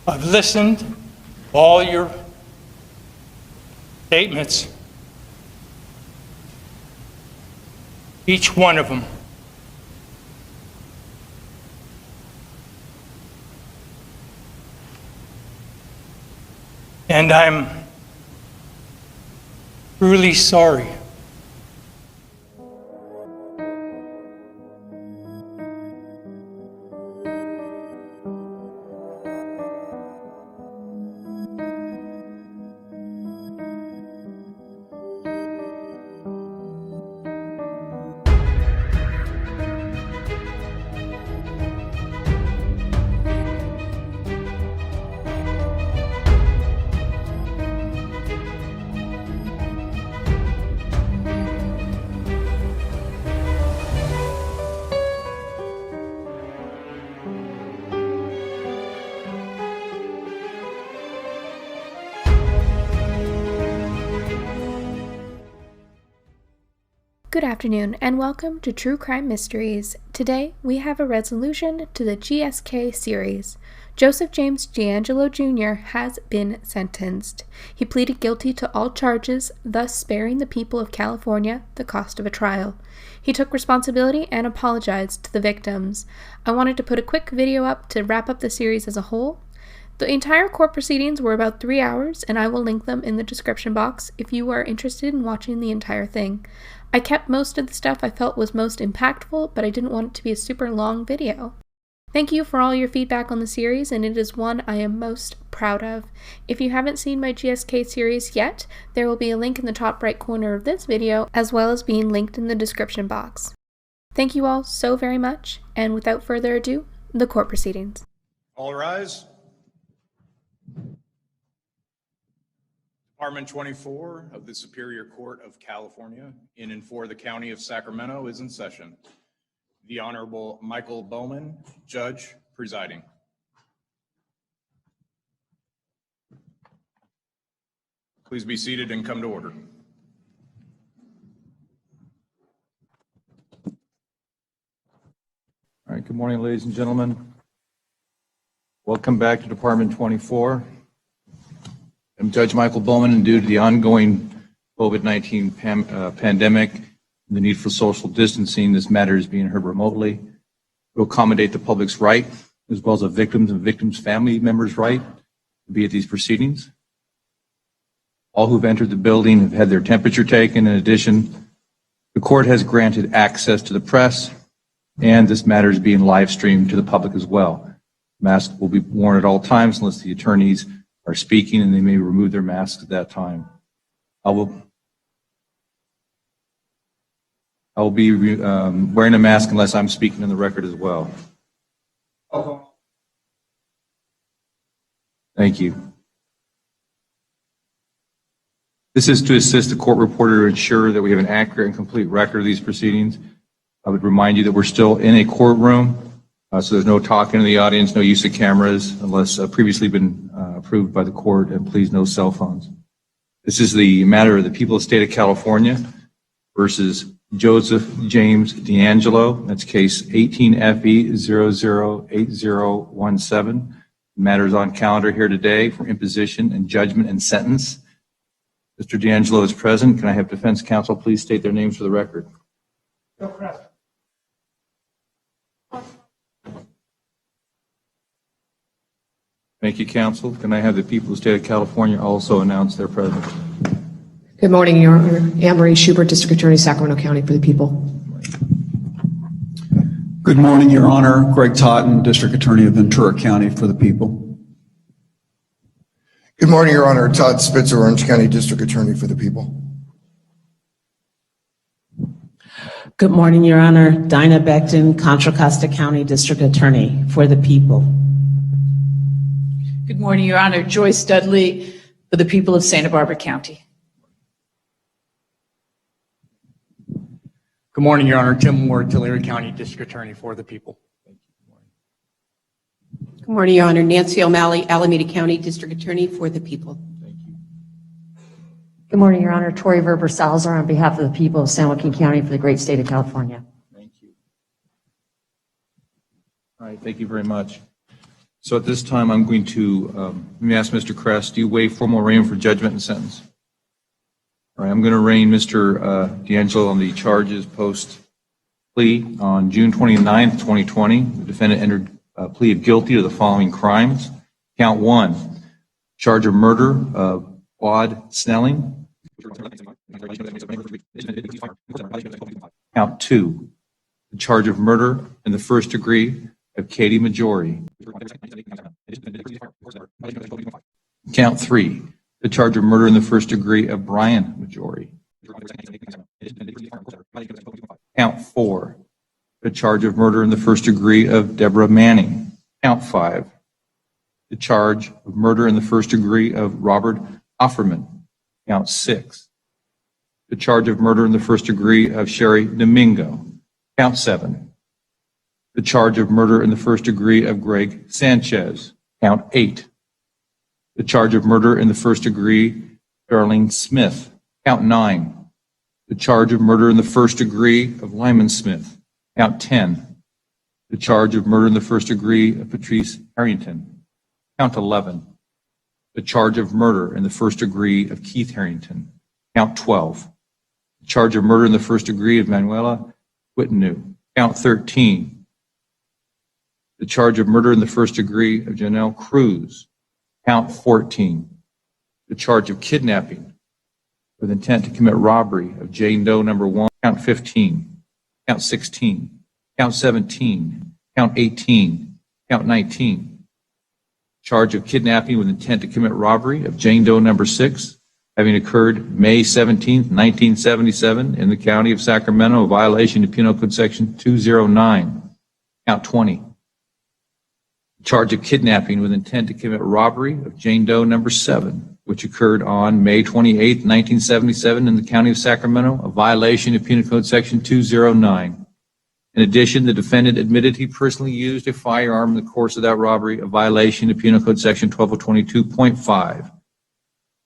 I've listened to all your statements, each one of them. And I'm truly sorry. Good afternoon and welcome to True Crime Mysteries. Today we have a resolution to the GSK series. Joseph James Deangelo Jr. has been sentenced. He pleaded guilty to all charges, thus sparing the people of California the cost of a trial. He took responsibility and apologized to the victims. I wanted to put a quick video up to wrap up the series as a whole. The entire court proceedings were about 3 hours, and I will link them in the description box if you are interested in watching the entire thing. I kept most of the stuff I felt was most impactful, but I didn't want it to be a super long video. Thank you for all your feedback on the series, and it is one I am most proud of. If you haven't seen my GSK series yet, there will be a link in the top right corner of this video, as well as being linked in the description box. Thank you all so very much, and without further ado, the court proceedings. All rise. Department 24 of the Superior Court of California in and for the County of Sacramento is in session. The Honorable Michael Bowman, Judge, presiding. Please be seated and come to order. All right, good morning, ladies and gentlemen. Welcome back to Department 24. I'm Judge Michael Bowman, and due to the ongoing COVID-19 pandemic and the need for social distancing, this matter is being heard remotely to accommodate the public's right, as well as the victims and victims' family members' right to be at these proceedings. All who've entered the building have had their temperature taken. In addition, the court has granted access to the press, and this matter is being live streamed to the public as well. Masks will be worn at all times unless the attorneys are speaking, and they may remove their masks at that time. I will be wearing a mask unless I'm speaking in the record as well. Thank you. This is to assist the court reporter to ensure that we have an accurate and complete record of these proceedings. I would remind you that we're still in a courtroom, so there's no talking to the audience, no use of cameras unless previously been approved by the court, and please no cell phones. This is the matter of the people of the state of California versus Joseph James Deangelo. That's case 18FE008017. The matter is on calendar here today for imposition and judgment and sentence. Mr. Deangelo is present. Can I have defense counsel please state their names for the record? No present. Thank you, counsel. Can I have the people of the state of California also announce their presence? Good morning, Your Honor. Anne-Marie Schubert, District Attorney, Sacramento County, for the people. Good morning, Your Honor. Greg Totten, District Attorney of Ventura County, for the people. Good morning, Your Honor. Todd Spitzer, Orange County District Attorney, for the people. Good morning, Your Honor. Dinah Becton, Contra Costa County District Attorney, for the people. Good morning, Your Honor. Joyce Dudley for the people of Santa Barbara County. Good morning, Your Honor. Tim Ward, Tulare County District Attorney for the people. Good morning, Your Honor. Nancy O'Malley, Alameda County District Attorney, for the people. Thank you. Good morning, Your Honor. Tori Verber Salazar on behalf of the people of San Joaquin County for the great state of California. Thank you. All right, thank you very much. So at this time, I'm going to, let me ask Mr. Kress, do you waive formal arraignment for judgment and sentence? All right, I'm going to arraign Mr. Deangelo on the charges post plea on June 29th, 2020. The defendant entered a plea of guilty to the following crimes. Count 1, charge of murder of Claude Snelling. Count 2, the charge of murder in the first degree of Katie Majori. Count 3, the charge of murder in the first degree of Brian Majori. Count 4, the charge of murder in the first degree of Deborah Manning. Count 5, the charge of murder in the first degree of Robert Offerman. Count 6, the charge of murder in the first degree of Sherry Domingo. Count 7, the charge of murder in the first degree of Greg Sanchez. Count 8, the charge of murder in the first degree, Darlene Smith. Count 9, the charge of murder in the first degree of Lyman Smith. Count 10, the charge of murder in the first degree of Patrice Harrington. Count 11, the charge of murder in the first degree of Keith Harrington. Count 12, the charge of murder in the first degree of Manuela Whitenu. Count 13, the charge of murder in the first degree of Janelle Cruz. Count 14, the charge of kidnapping with intent to commit robbery of Jane Doe number 1. Count 15, count 16, count 17, count 18, count 19. Charge of kidnapping with intent to commit robbery of Jane Doe number 6, having occurred May 17, 1977 in the county of Sacramento, a violation of Penal Code Section 209. Count 20. Charge of kidnapping with intent to commit robbery of Jane Doe number 7, which occurred on May 28, 1977 in the county of Sacramento, a violation of Penal Code Section 209. In addition, the defendant admitted he personally used a firearm in the course of that robbery, a violation of Penal Code Section 12022.5.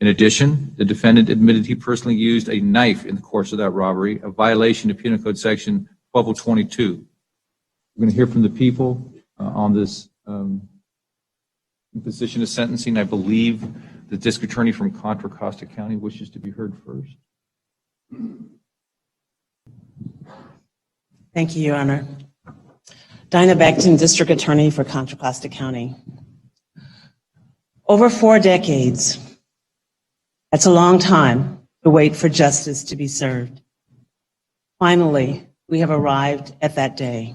In addition, the defendant admitted he personally used a knife in the course of that robbery, a violation of Penal Code Section 12022. We're going to hear from the people on this position of sentencing. I believe the district attorney from Contra Costa County wishes to be heard first. Thank you, Your Honor. Dinah Beckton, District Attorney for Contra Costa County. Over 4 decades, that's a long time to wait for justice to be served. Finally, we have arrived at that day.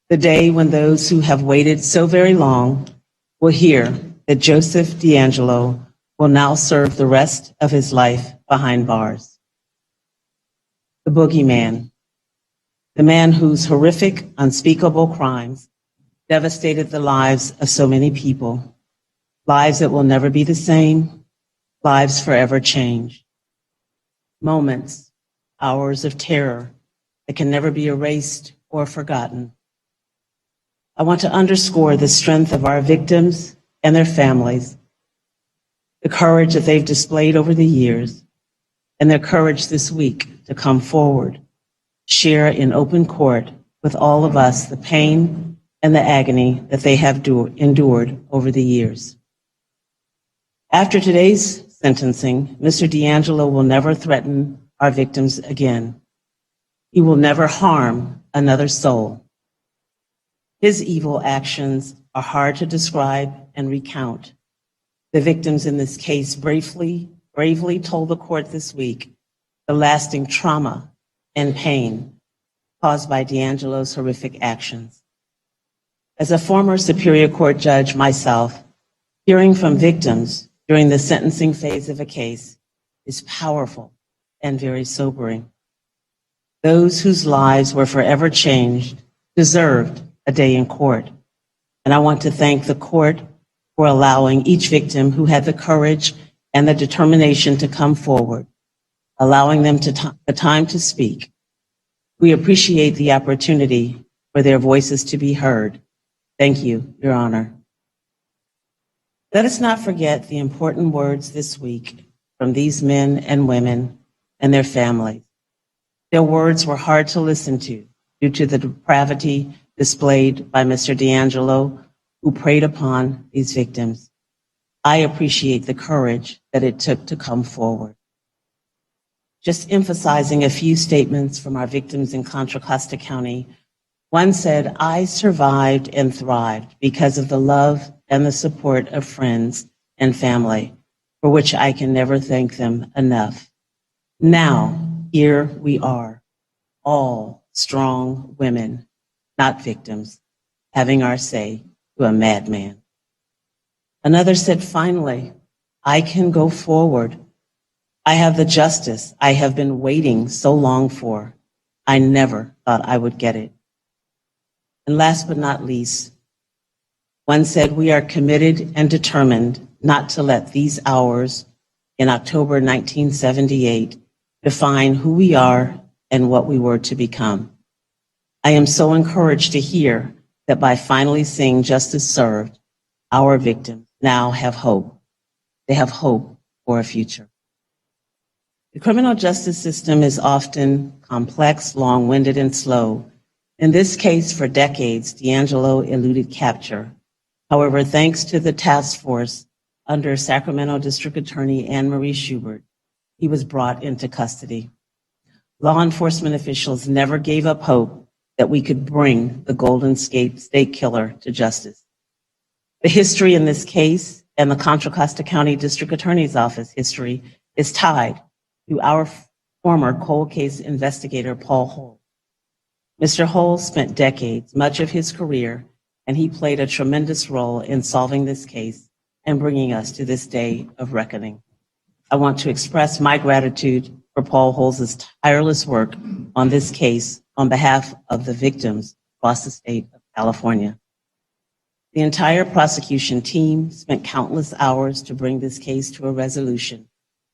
The day when those who have waited so very long will hear that Joseph Deangelo will now serve the rest of his life behind bars. The boogeyman, the man whose horrific, unspeakable crimes devastated the lives of so many people, lives that will never be the same, lives forever changed. Moments, hours of terror that can never be erased or forgotten. I want to underscore the strength of our victims and their families, the courage that they've displayed over the years, and their courage this week to come forward, share in open court with all of us the pain and the agony that they have endured over the years. After today's sentencing, Mr. Deangelo will never threaten our victims again. He will never harm another soul. His evil actions are hard to describe and recount. The victims in this case bravely told the court this week the lasting trauma and pain caused by Deangelo's horrific actions. As a former Superior Court judge myself, hearing from victims during the sentencing phase of a case is powerful and very sobering. Those whose lives were forever changed deserved a day in court. And I want to thank the court for allowing each victim who had the courage and the determination to come forward, allowing them the time to speak. We appreciate the opportunity for their voices to be heard. Thank you, Your Honor. Let us not forget the important words this week from these men and women and their families. Their words were hard to listen to due to the depravity displayed by Mr. Deangelo, who preyed upon these victims. I appreciate the courage that it took to come forward. Just emphasizing a few statements from our victims in Contra Costa County. One said, "I survived and thrived because of the love and the support of friends and family, for which I can never thank them enough. Now, here we are, all strong women, not victims, having our say to a madman." Another said, "Finally, I can go forward. I have the justice I have been waiting so long for. I never thought I would get it." And last but not least, one said, "We are committed and determined not to let these hours in October 1978 define who we are and what we were to become." I am so encouraged to hear that by finally seeing justice served, our victims now have hope. They have hope for a future. The criminal justice system is often complex, long-winded, and slow. In this case, for decades, Deangelo eluded capture. However, thanks to the task force under Sacramento District Attorney Anne Marie Schubert, he was brought into custody. Law enforcement officials never gave up hope that we could bring the Golden State Killer to justice. The history in this case and the Contra Costa County District Attorney's Office history is tied to our former cold case investigator, Paul Hull. Mr. Hull spent decades, much of his career, and he played a tremendous role in solving this case and bringing us to this day of reckoning. I want to express my gratitude for Paul Hull's tireless work on this case on behalf of the victims across the state of California. The entire prosecution team spent countless hours to bring this case to a resolution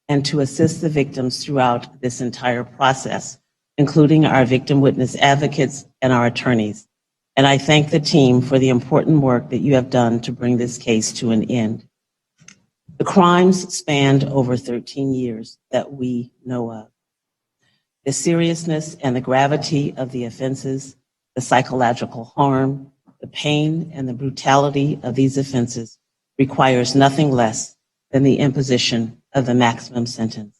and to assist the victims throughout this entire process, including our victim witness advocates and our attorneys. And I thank the team for the important work that you have done to bring this case to an end. The crimes spanned over 13 years that we know of. The seriousness and the gravity of the offenses, the psychological harm, the pain and the brutality of these offenses requires nothing less than the imposition of the maximum sentence.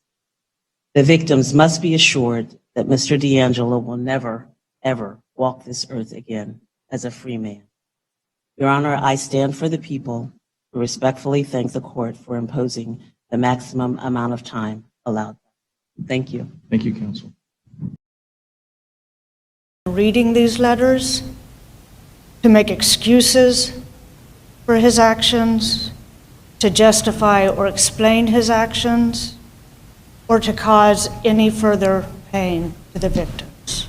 The victims must be assured that Mr. Deangelo will never, ever walk this earth again as a free man. Your Honor, I stand for the people who respectfully thank the court for imposing the maximum amount of time allowed. Thank you. Thank you, counsel. Reading these letters to make excuses for his actions, to justify or explain his actions, or to cause any further pain to the victims.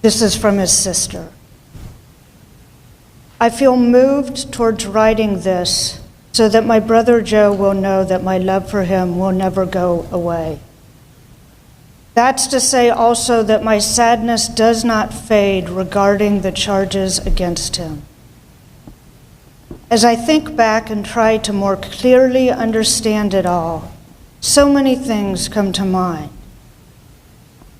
This is from his sister. I feel moved towards writing this so that my brother Joe will know that my love for him will never go away. That's to say also that my sadness does not fade regarding the charges against him. As I think back and try to more clearly understand it all, so many things come to mind.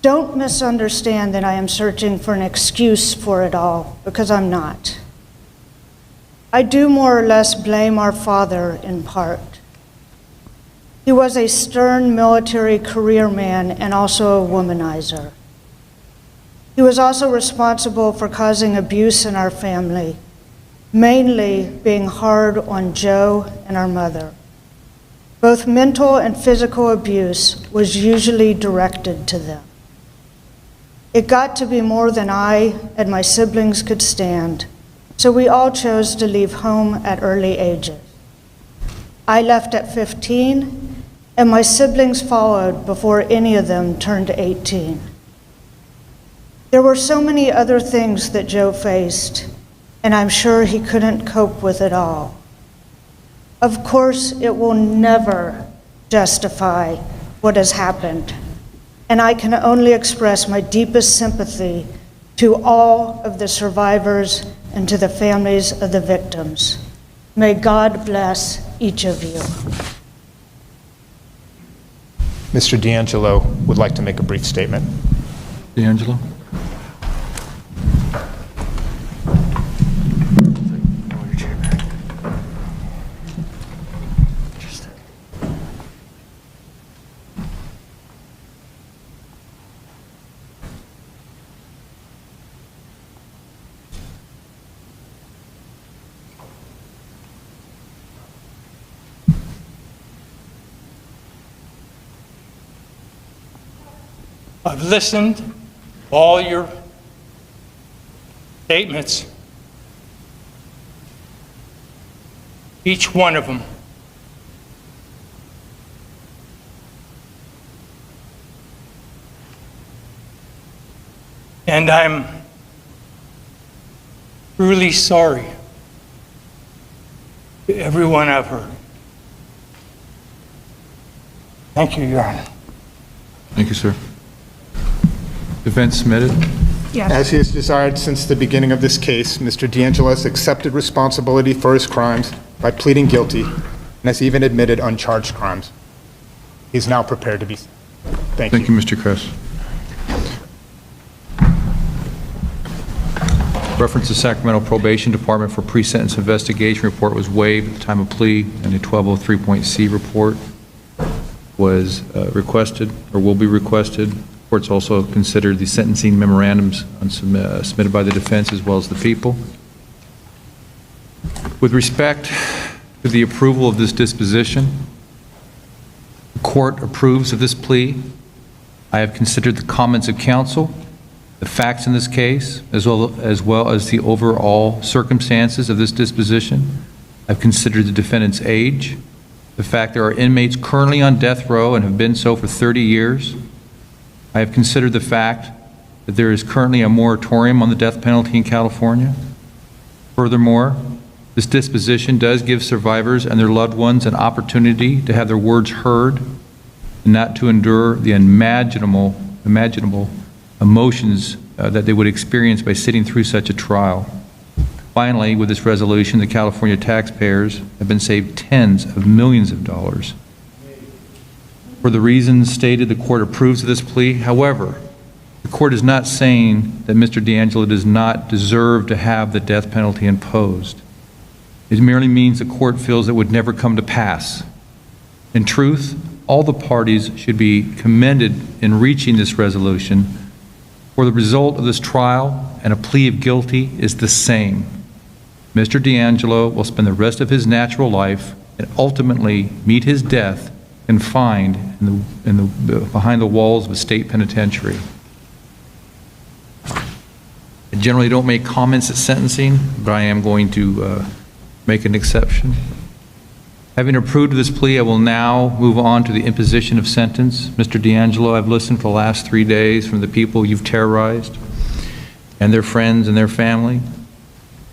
Don't misunderstand that I am searching for an excuse for it all, because I'm not. I do more or less blame our father in part. He was a stern military career man and also a womanizer. He was also responsible for causing abuse in our family, mainly being hard on Joe and our mother. Both mental and physical abuse was usually directed to them. It got to be more than I and my siblings could stand, so we all chose to leave home at early ages. I left at 15, and my siblings followed before any of them turned 18. There were so many other things that Joe faced, and I'm sure he couldn't cope with it all. Of course, it will never justify what has happened, and I can only express my deepest sympathy to all of the survivors and to the families of the victims. May God bless each of you. Mr. Deangelo would like to make a brief statement. Deangelo? I've listened to all your statements, each one of them. And I'm truly sorry to everyone I've hurt. Thank you, Your Honor. Thank you, sir. Defense submitted. As he has desired since the beginning of this case, Mr. Deangelo has accepted responsibility for his crimes by pleading guilty and has even admitted uncharged crimes. He is now prepared to be. Thank you. Thank you, Mr. Kress. Reference to Sacramento Probation Department for pre-sentence investigation report was waived at the time of plea, and a 1203.C report was requested or will be requested. Courts also considered the sentencing memorandums submitted by the defense as well as the people. With respect to the approval of this disposition, the court approves of this plea. I have considered the comments of counsel, the facts in this case, as well as the overall circumstances of this disposition. I've considered the defendant's age, the fact there are inmates currently on death row and have been so for 30 years. I have considered the fact that there is currently a moratorium on the death penalty in California. Furthermore, this disposition does give survivors and their loved ones an opportunity to have their words heard and not to endure the unimaginable emotions that they would experience by sitting through such a trial. Finally, with this resolution, the California taxpayers have been saved tens of millions of dollars. For the reasons stated, the court approves of this plea. However, the court is not saying that Mr. Deangelo does not deserve to have the death penalty imposed. It merely means the court feels it would never come to pass. In truth, all the parties should be commended in reaching this resolution, for the result of this trial and a plea of guilty is the same. Mr. Deangelo will spend the rest of his natural life and ultimately meet his death confined behind the walls of a state penitentiary. I generally don't make comments at sentencing, but I am going to make an exception. Having approved this plea, I will now move on to the imposition of sentence. Mr. Deangelo, I've listened for the last 3 days from the people you've terrorized and their friends and their family.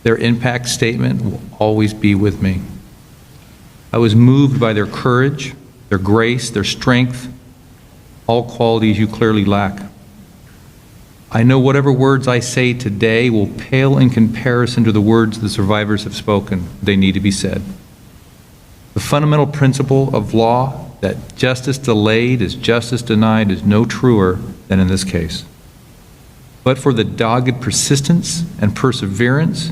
Their impact statement will always be with me. I was moved by their courage, their grace, their strength, all qualities you clearly lack. I know whatever words I say today will pale in comparison to the words the survivors have spoken. They need to be said. The fundamental principle of law that justice delayed is justice denied is no truer than in this case. But for the dogged persistence and perseverance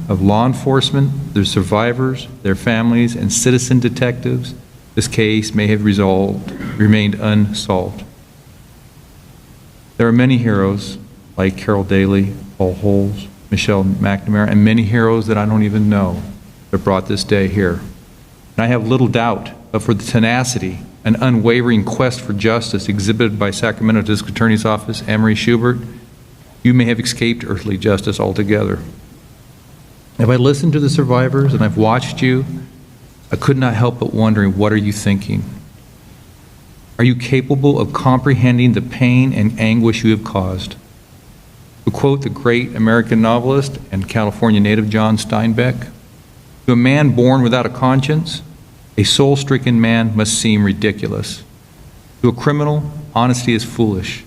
of law enforcement, their survivors, their families, and citizen detectives, this case may have remained unsolved. There are many heroes like Carol Daly, Paul Holes, Michelle McNamara, and many heroes that I don't even know that brought this day here. And I have little doubt, but for the tenacity and unwavering quest for justice exhibited by Sacramento District Attorney's Office, Anne-Marie Schubert, you may have escaped earthly justice altogether. If I listened to the survivors and I've watched you, I could not help but wondering, what are you thinking? Are you capable of comprehending the pain and anguish you have caused? To quote the great American novelist and California native John Steinbeck, to a man born without a conscience, a soul-stricken man must seem ridiculous. To a criminal, honesty is foolish.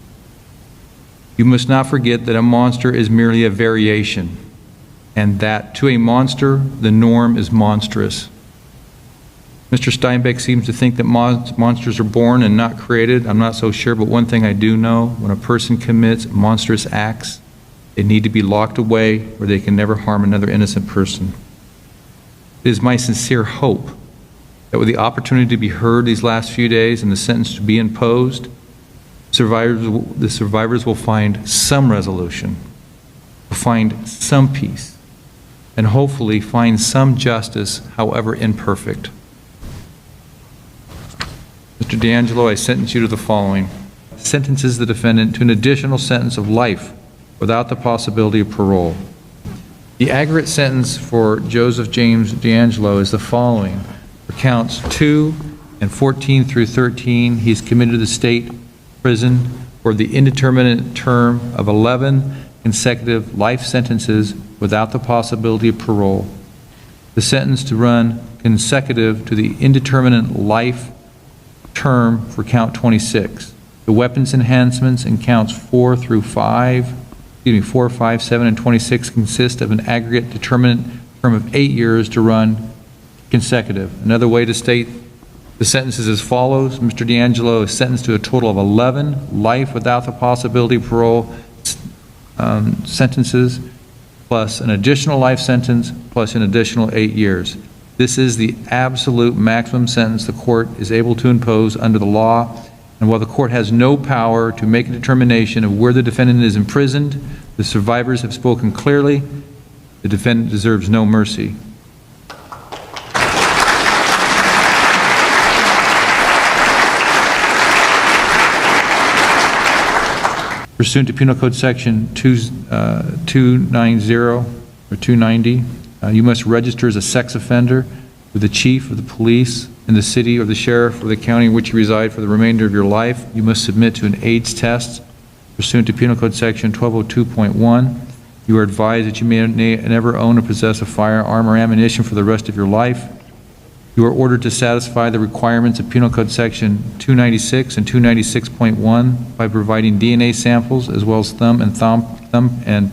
You must not forget that a monster is merely a variation, and that to a monster, the norm is monstrous. Mr. Steinbeck seems to think that monsters are born and not created. I'm not so sure, but one thing I do know, when a person commits monstrous acts, they need to be locked away where they can never harm another innocent person. It is my sincere hope that with the opportunity to be heard these last few days and the sentence to be imposed, the survivors will find some resolution, will find some peace, and hopefully find some justice, however imperfect. Mr. Deangelo, I sentence you to the following. Sentences the defendant to an additional sentence of life without the possibility of parole. The aggregate sentence for Joseph James Deangelo is the following. For counts 2 and 14 through 13, he's committed to the state prison for the indeterminate term of 11 consecutive life sentences without the possibility of parole. The sentence to run consecutive to the indeterminate life term for count 26. The weapons enhancements in counts 4, 5, 7, and 26 consist of an aggregate determinate term of 8 years to run consecutive. Another way to state the sentence is as follows. Mr. Deangelo is sentenced to a total of 11 life without the possibility of parole sentences, plus an additional life sentence, plus an additional 8 years. This is the absolute maximum sentence the court is able to impose under the law, and while the court has no power to make a determination of where the defendant is imprisoned, the survivors have spoken clearly. The defendant deserves no mercy. Pursuant to Penal Code Section 290 or 290, you must register as a sex offender with the chief of the police in the city or the sheriff or the county in which you reside for the remainder of your life. You must submit to an AIDS test pursuant to Penal Code Section 1202.1. You are advised that you may never own or possess a firearm or ammunition for the rest of your life. You are ordered to satisfy the requirements of Penal Code Section 296 and 296.1 by providing DNA samples as well as thumb and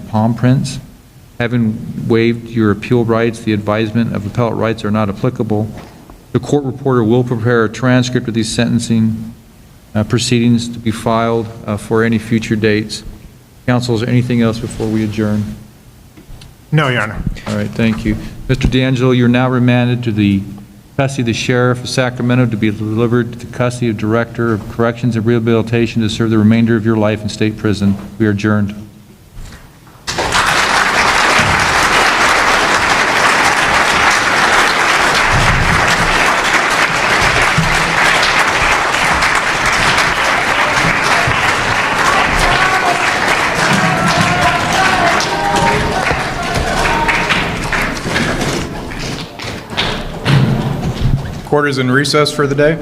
palm prints. Having waived your appeal rights, the advisement of appellate rights are not applicable. The court reporter will prepare a transcript of these sentencing proceedings to be filed for any future dates. Counsel, is there anything else before we adjourn? No, Your Honor. All right, thank you. Mr. Deangelo, you're now remanded to the custody of the Sheriff of Sacramento to be delivered to the custody of Director of Corrections and Rehabilitation to serve the remainder of your life in state prison. We are adjourned. Court is in recess for the day.